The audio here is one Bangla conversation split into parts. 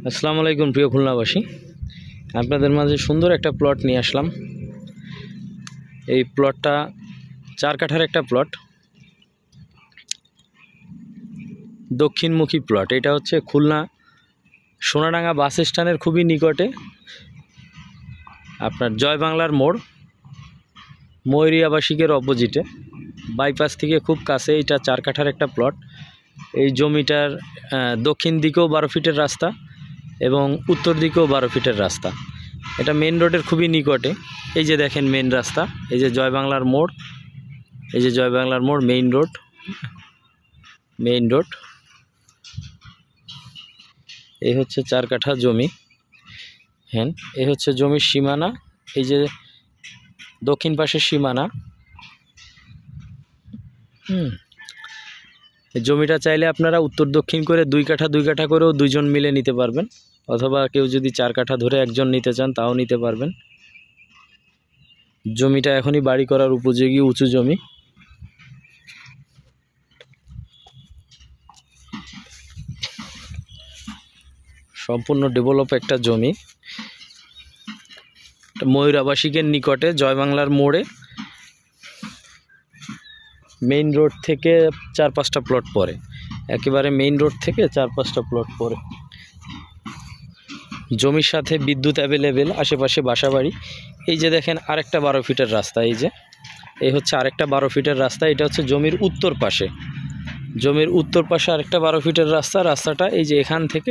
আসসালামু আলাইকুম প্রিয় খুলনাবাসী, আপনাদের মাঝে সুন্দর একটা প্লট নিয়ে আসলাম। এই প্লটটা 4 কাঠার একটা প্লট, দক্ষিণমুখী প্লট। এটা হচ্ছে খুলনা সোনাডাঙ্গা বাস স্ট্যান্ডের খুবই নিকটে, আপনার জয় বাংলার মোড়, ময়ূরী আবাসিকের অপোজিটে, বাইপাস থেকে খুব কাছে। এটা 4 কাঠার একটা প্লট। এই জমিটার দক্ষিণ দিকেও 12 ফিটের রাস্তা এবং উত্তর দিকেও 12 ফিটের রাস্তা। এটা মেন রোডের খুবই নিকটে। এই যে দেখেন মেন রাস্তা, এই যে জয় বাংলার মোড়, এই যে জয় বাংলার মোড়, মেইন রোড। এই হচ্ছে 4 কাঠা জমি। হ্যাঁ, এই হচ্ছে জমির সীমানা। এই যে দক্ষিণ পাশের সীমানা। এই জমিটা চাইলে আপনারা উত্তর দক্ষিণ করে 2 কাঠা 2 কাঠা করেও দুইজন মিলে নিতে পারবেন, অথবা কেউ যদি 4 কাঠা ধরে একজন নিতে চান তাও নিতে পারবেন। জমিটা এখনই বাড়ি করার উপযোগী, উঁচু জমি। সম্পূর্ণ ডেভেলপ একটা জমি। ময়ূর আবাসিকের নিকটে, জয় বাংলার মোড়ে, মেইন রোড থেকে 4-5টা প্লট পরে, একেবারে মেইন রোড থেকে 4-5টা প্লট পরে। জমির সাথে বিদ্যুৎ অ্যাভেলেবেল, আশেপাশে বাসাবাড়ি। এই যে দেখেন আরেকটা 12 ফিটের রাস্তা। এই হচ্ছে আরেকটা 12 ফিটের রাস্তা। এটা হচ্ছে জমির উত্তর পাশে। জমির উত্তর পাশে আরেকটা 12 ফিটের রাস্তা। রাস্তাটা এই যে এখান থেকে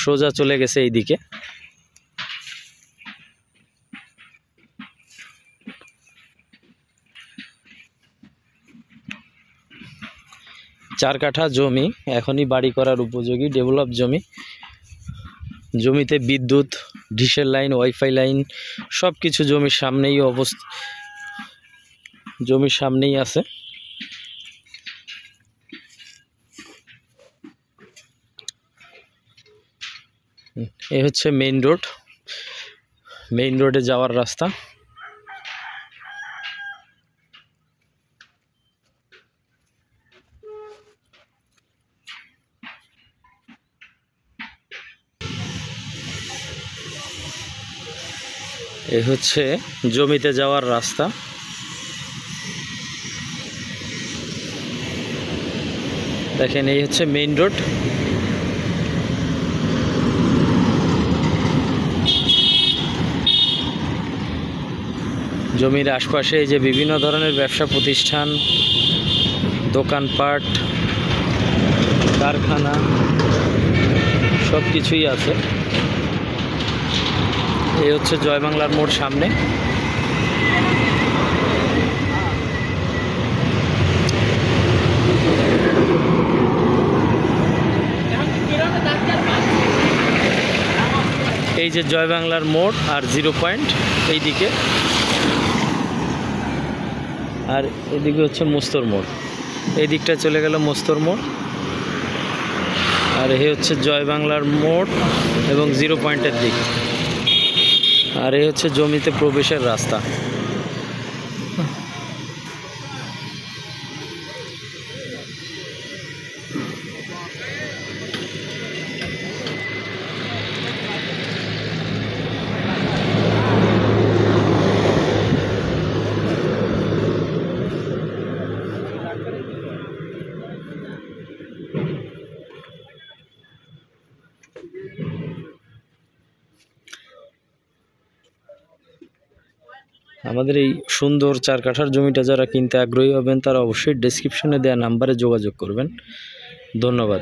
সোজা চলে গেছে এইদিকে। চার কাঠা জমি, এখনই বাড়ি করার উপযোগী, ডেভেলপ জমি। জমিতে বিদ্যুৎ, ডিশের লাইন, ওয়াইফাই লাইন সব কিছু জমির সামনেই আছে। এই হচ্ছে মেইন রোড, মেইন রোডে যাওয়ার রাস্তা। এই হচ্ছে জমিতে যাওয়ার রাস্তা। দেখেন এই হচ্ছে মেইন রোড। জমির আশপাশে এই যে বিভিন্ন ধরনের ব্যবসা প্রতিষ্ঠান, দোকানপাট, কারখানা সব কিছুই আছে। এই হচ্ছে জয় বাংলার মোড় সামনে। এই যে জয় বাংলার মোড় আর 0 পয়েন্ট এই দিকে, আর এদিকে হচ্ছে মস্তর মোড়। এই দিকটা চলে গেল মস্তর মোড়, আর এই হচ্ছে জয় বাংলার মোড় এবং 0 পয়েন্টের দিক। আর এই হচ্ছে জমিতে প্রবেশের রাস্তা। আমাদের এই সুন্দর 4 কাঠার জমিটা যারা কিনতে আগ্রহী হবেন তারা অবশ্যই ডেসক্রিপশনে দেওয়া নাম্বারে যোগাযোগ করবেন। ধন্যবাদ।